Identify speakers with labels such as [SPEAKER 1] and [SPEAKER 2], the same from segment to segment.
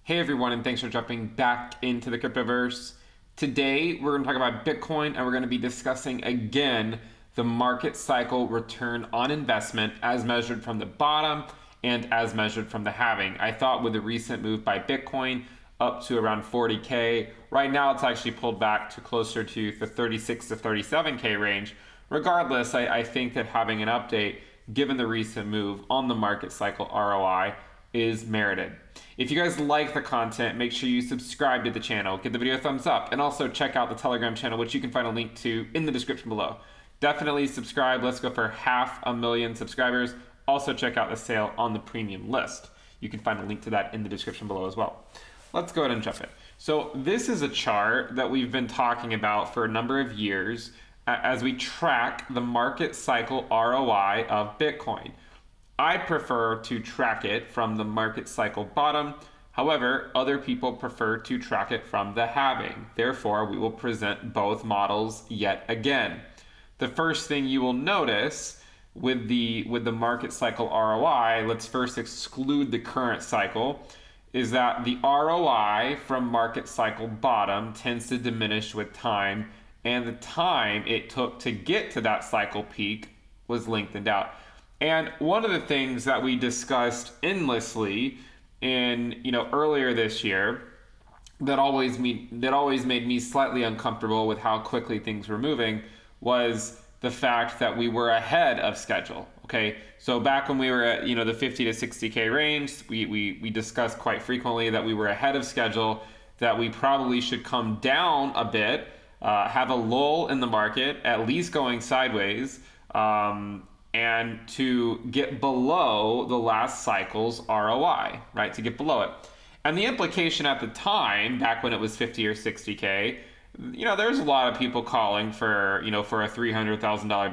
[SPEAKER 1] Hey everyone, and thanks for jumping back into the cryptoverse. Today we're going to talk about Bitcoin, and we're going to be discussing again the market cycle return on investment as measured from the bottom and as measured from the halving. I thought with the recent move by Bitcoin up to around 40K, right now it's actually pulled back to closer to the 36 to 37K range. Regardless, I think that having an update given the recent move on the market cycle ROI is merited. If you guys like the content, make sure you subscribe to the channel, give the video a thumbs up, and also check out the Telegram channel, which you can find a link to in the description below. Definitely subscribe. Let's go for 500,000 subscribers. Also check out the sale on the premium list. You can find a link to that in the description below as well. Let's go ahead and jump in. So this is a chart that we've been talking about for a number of years as we track the market cycle ROI of Bitcoin. I prefer to track it from the market cycle bottom. However, other people prefer to track it from the halving. Therefore, we will present both models yet again. The first thing you will notice with the market cycle ROI, let's first exclude the current cycle, is that the ROI from market cycle bottom tends to diminish with time, and the time it took to get to that cycle peak was lengthened out. And one of the things that we discussed endlessly in earlier this year that always made me slightly uncomfortable with how quickly things were moving was the fact that we were ahead of schedule. Okay, so back when we were at the 50 to 60K range, we discussed quite frequently that we were ahead of schedule, that we probably should come down a bit, have a lull in the market, at least going sideways, and to get below the last cycle's ROI, right? To get below it. And the implication at the time, back when it was 50 or 60K, there's a lot of people calling for, for a $300,000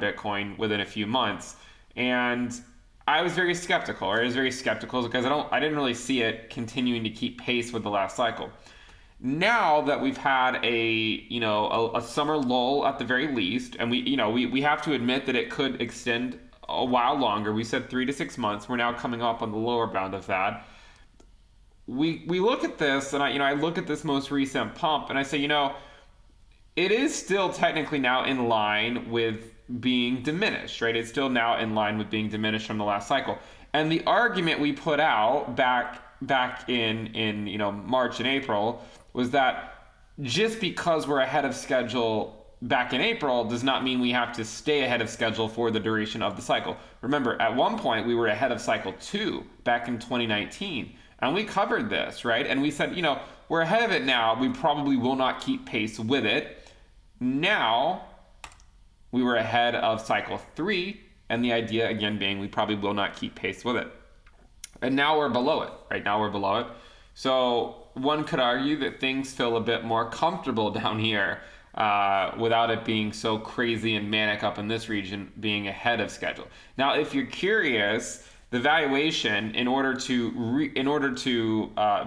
[SPEAKER 1] Bitcoin within a few months. And I was very skeptical, or I was very skeptical because I didn't really see it continuing to keep pace with the last cycle. Now that we've had a summer lull at the very least, and we have to admit that it could extend a while longer. We said 3 to 6 months. We're now coming up on the lower bound of that. We look at this, and I look at this most recent pump, and I say, it is still technically now in line with being diminished, right? It's still now in line with being diminished from the last cycle. And the argument we put out back in March and April was that just because we're ahead of schedule back in April does not mean we have to stay ahead of schedule for the duration of the cycle. Remember, at one point we were ahead of cycle 2 back in 2019, and we covered this, right? And we said, we're ahead of it now. We probably will not keep pace with it. Now we were ahead of cycle 3, and the idea again being we probably will not keep pace with it. And now we're below it, right? Now we're below it. So one could argue that things feel a bit more comfortable down here without it being so crazy and manic up in this region, being ahead of schedule. Now, if you're curious, the valuation in order to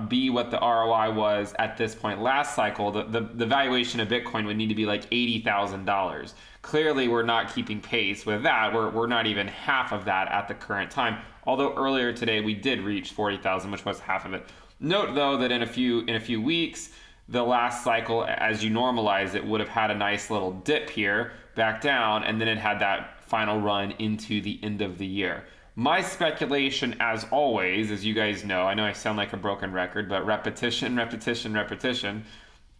[SPEAKER 1] be what the ROI was at this point last cycle, the valuation of Bitcoin would need to be like $80,000. Clearly, we're not keeping pace with that. We're not even half of that at the current time. Although earlier today we did reach 40,000, which was half of it. Note though that in a few weeks, the last cycle, as you normalize it, would have had a nice little dip here back down, and then it had that final run into the end of the year. My speculation, as always, as you guys know, I know I sound like a broken record, but repetition,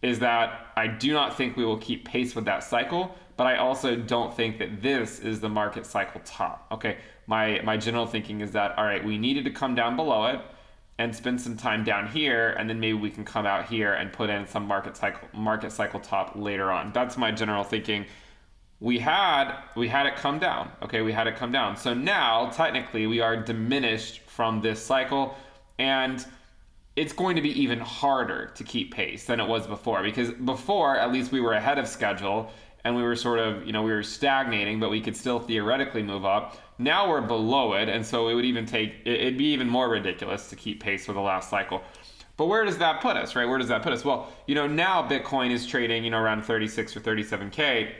[SPEAKER 1] is that I do not think we will keep pace with that cycle, but I also don't think that this is the market cycle top. Okay, my general thinking is that, all right, we needed to come down below it and spend some time down here, and then maybe we can come out here and put in some market cycle top later on. That's my general thinking. We had it come down. Okay, we had it come down. So now technically we are diminished from this cycle, and it's going to be even harder to keep pace than it was before, because before at least we were ahead of schedule and we were sort of, we were stagnating, but we could still theoretically move up. Now we're below it, and so it'd be even more ridiculous to keep pace with the last cycle. But where does that put us, right? Where does that put us? Well, now Bitcoin is trading, around 36 or 37K.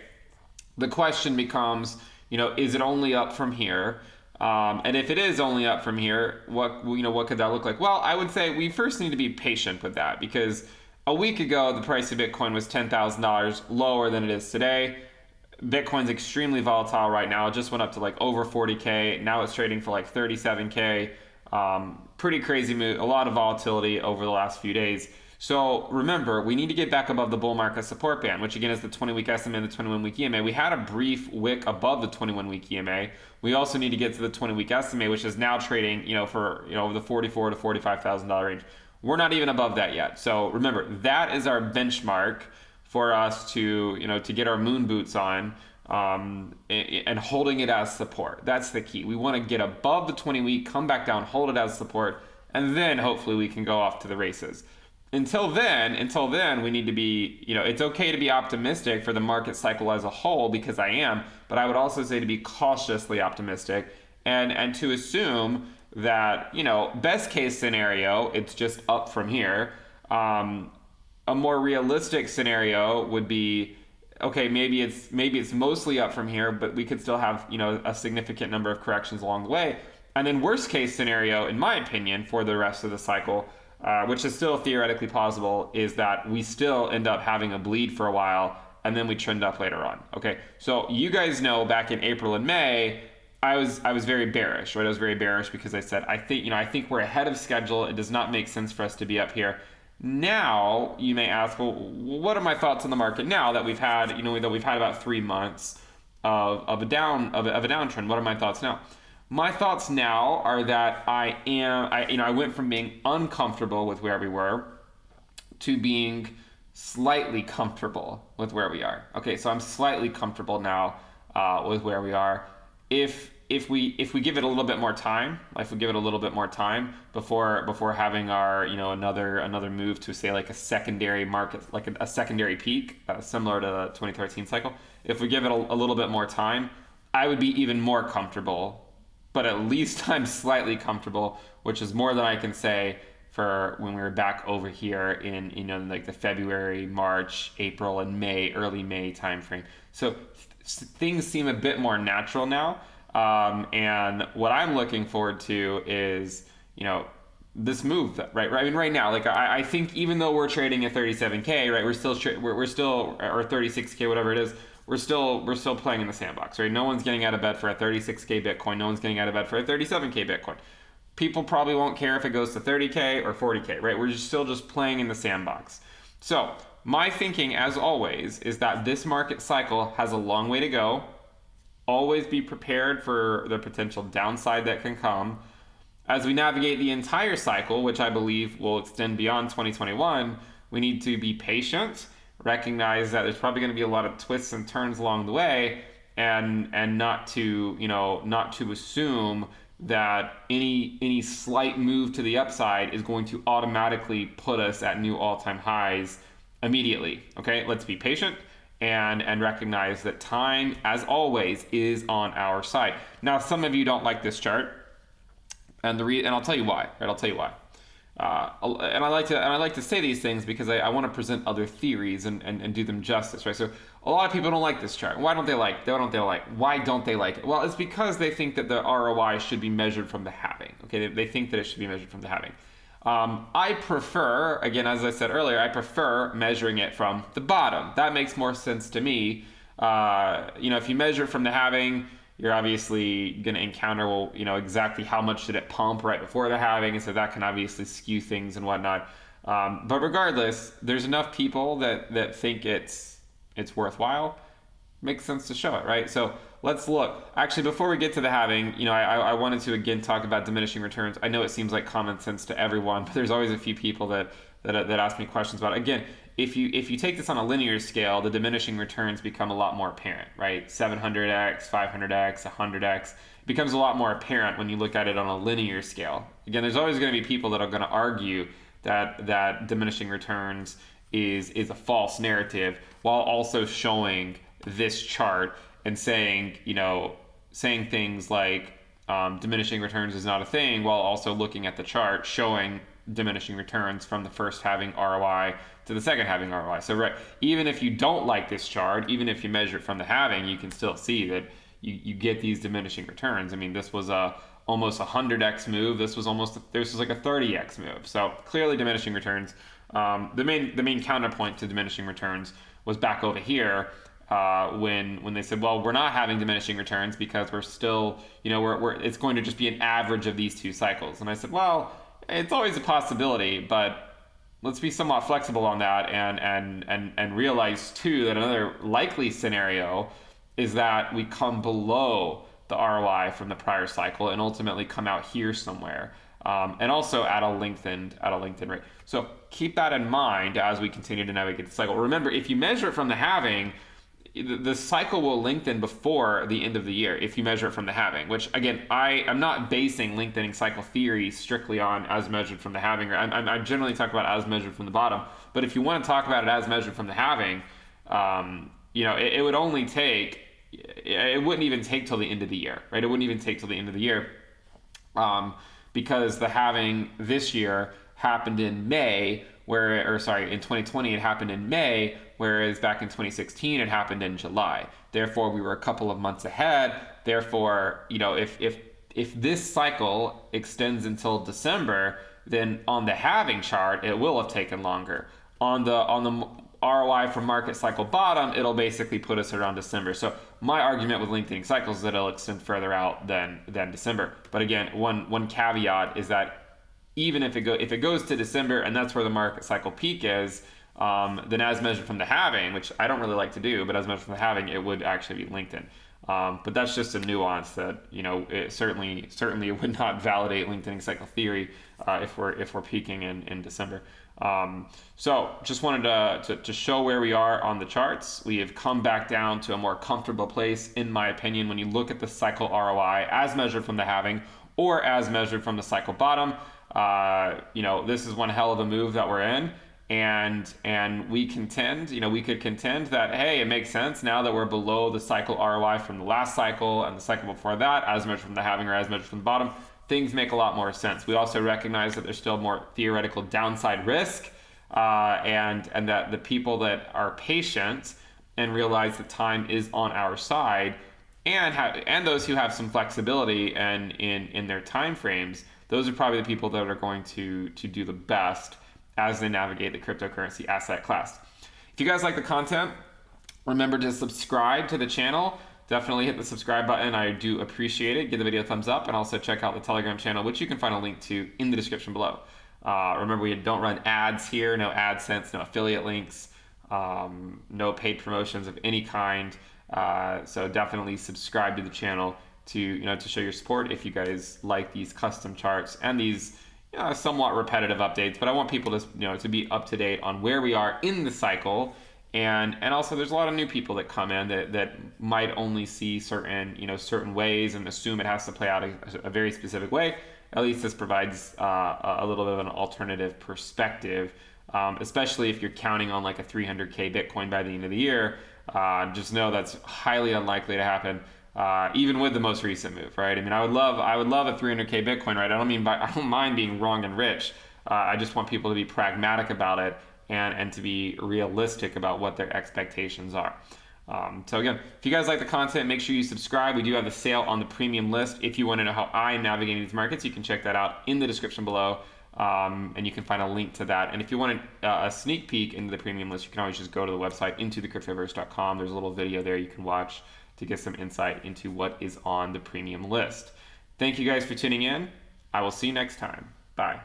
[SPEAKER 1] The question becomes, is it only up from here? And if it is only up from here, what could that look like? Well, I would say we first need to be patient with that, because a week ago the price of Bitcoin was $10,000 lower than it is today. Bitcoin's extremely volatile right now. It just went up to like over 40K. Now it's trading for like 37K. Pretty crazy move. A lot of volatility over the last few days. So remember, we need to get back above the bull market support band, which again is the 20-week SMA and the 21-week EMA. We had a brief wick above the 21-week EMA. We also need to get to the 20-week SMA, which is now trading, for the $44,000 to $45,000 range. We're not even above that yet. So remember, that is our benchmark for us to get our moon boots on, and holding it as support. That's the key. We want to get above the 20-week, come back down, hold it as support, and then hopefully we can go off to the races. Until then, we need to be, it's okay to be optimistic for the market cycle as a whole, because I am, but I would also say to be cautiously optimistic and to assume that, best case scenario, it's just up from here. A more realistic scenario would be, okay, maybe it's mostly up from here, but we could still have, a significant number of corrections along the way. And then worst case scenario, in my opinion, for the rest of the cycle, which is still theoretically possible, is that we still end up having a bleed for a while and then we trend up later on. Okay, so you guys know back in April and May, I was very bearish, right? I was very bearish because I said I think we're ahead of schedule. It does not make sense for us to be up here. Now you may ask, well, what are my thoughts on the market now that we've had, about 3 months of a downtrend? What are my thoughts now? My thoughts now are that I went from being uncomfortable with where we were to being slightly comfortable with where we are. Okay, so I'm slightly comfortable now with where we are. If we give it a little bit more time, before having our another move to, say, like a secondary market, like a secondary peak, similar to the 2013 cycle, if we give it a little bit more time, I would be even more comfortable. But at least I'm slightly comfortable, which is more than I can say for when we were back over here in like the February, March, April, and May, early May timeframe. So things seem a bit more natural now. And what I'm looking forward to is, this move, right? I mean, right now, like I think even though we're trading at 37K, right, we're still or 36K, whatever it is, we're still playing in the sandbox, right? No one's getting out of bed for a 36K Bitcoin. No one's getting out of bed for a 37K Bitcoin. People probably won't care if it goes to 30K or 40K, right? We're still playing in the sandbox. So my thinking, as always, is that this market cycle has a long way to go. Always be prepared for the potential downside that can come. As we navigate the entire cycle, which I believe will extend beyond 2021, we need to be patient, recognize that there's probably going to be a lot of twists and turns along the way, and not to assume that any slight move to the upside is going to automatically put us at new all-time highs immediately. Okay, let's be patient and recognize that time, as always, is on our side. Now, some of you don't like this chart, and I'll tell you why. Right, I'll tell you why. And I like to say these things because I want to present other theories and do them justice, right? So a lot of people don't like this chart. Why don't they like it? Well, it's because they think that the ROI should be measured from the halving. Okay, they think that it should be measured from the halving. I prefer, again, as I said earlier, I prefer measuring it from the bottom. That makes more sense to me. If you measure it from the halving, you're obviously going to encounter, exactly how much did it pump right before the halving, and so that can obviously skew things and whatnot. But regardless, there's enough people that think it's worthwhile. Makes sense to show it, right? So let's look. Actually, before we get to the halving, I wanted to again talk about diminishing returns. I know it seems like common sense to everyone, but there's always a few people that ask me questions about it. Again, if you take this on a linear scale, the diminishing returns become a lot more apparent, right? 700x, 500x, 100x. It becomes a lot more apparent when you look at it on a linear scale. Again, there's always going to be people that are going to argue that diminishing returns is a false narrative, while also showing this chart and saying things like diminishing returns is not a thing, while also looking at the chart showing diminishing returns from the first halving ROI to the second halving ROI. So right, even if you don't like this chart, even if you measure it from the halving, you can still see that you get these diminishing returns. I mean, this was almost a 100x move. This was like a 30x move. So clearly diminishing returns. The main counterpoint to diminishing returns was back over here when they said, well, we're not having diminishing returns because we're still, it's going to just be an average of these two cycles. And I said, well, it's always a possibility, but let's be somewhat flexible on that and realize too that another likely scenario is that we come below the ROI from the prior cycle and ultimately come out here somewhere. And also at a lengthened rate. So keep that in mind as we continue to navigate the cycle. Remember, if you measure it from the halving, the cycle will lengthen before the end of the year if you measure it from the halving, which again, I'm not basing lengthening cycle theory strictly on as measured from the halving. I generally talk about as measured from the bottom, but if you want to talk about it as measured from the halving, it would only take, it wouldn't even take till the end of the year, right? It wouldn't even take till the end of the year because the halving this year happened in May, in 2020 it happened in May, whereas back in 2016 it happened in July. Therefore, we were a couple of months ahead. Therefore, if this cycle extends until December, then on the halving chart it will have taken longer. On the ROI from market cycle bottom, it'll basically put us around December. So my argument with lengthening cycles is that it'll extend further out than December. But again, one caveat is that even if it goes to December and that's where the market cycle peak is, then as measured from the halving, which I don't really like to do, but as measured from the halving, it would actually be lengthened. But that's just a nuance that it certainly it would not validate lengthening cycle theory if we're peaking in December. So just wanted to show where we are on the charts. We have come back down to a more comfortable place, in my opinion, when you look at the cycle ROI as measured from the halving or as measured from the cycle bottom. This is one hell of a move that we're in. And we could contend that, hey, it makes sense now that we're below the cycle ROI from the last cycle and the cycle before that, as measured from the halving or as measured from the bottom, things make a lot more sense. We also recognize that there's still more theoretical downside risk, and that the people that are patient and realize that time is on our side, and those who have some flexibility and in their time frames, those are probably the people that are going to do the best as they navigate the cryptocurrency asset class. If you guys like the content, remember to subscribe to the channel. Definitely hit the subscribe button. I do appreciate it. Give the video a thumbs up, and also check out the Telegram channel, which you can find a link to in the description below. Remember, we don't run ads here, no AdSense, no affiliate links, no paid promotions of any kind. So definitely subscribe to the channel to show your support if you guys like these custom charts and these somewhat repetitive updates. But I want people to be up to date on where we are in the cycle. And also there's a lot of new people that come in that might only see certain ways and assume it has to play out a very specific way. At least this provides a little bit of an alternative perspective, especially if you're counting on like a 300K Bitcoin by the end of the year. Just know that's highly unlikely to happen, even with the most recent move, right? I mean, I would love a 300K Bitcoin, right? I don't mind being wrong and rich. I just want people to be pragmatic about it and to be realistic about what their expectations are. So again, if you guys like the content, make sure you subscribe. We do have the sale on the premium list. If you want to know how I'm navigating these markets, you can check that out in the description below. And you can find a link to that. And if you want a sneak peek into the premium list, you can always just go to the website, intothecryptoverse.com. There's a little video there you can watch to get some insight into what is on the premium list. Thank you guys for tuning in. I will see you next time. Bye.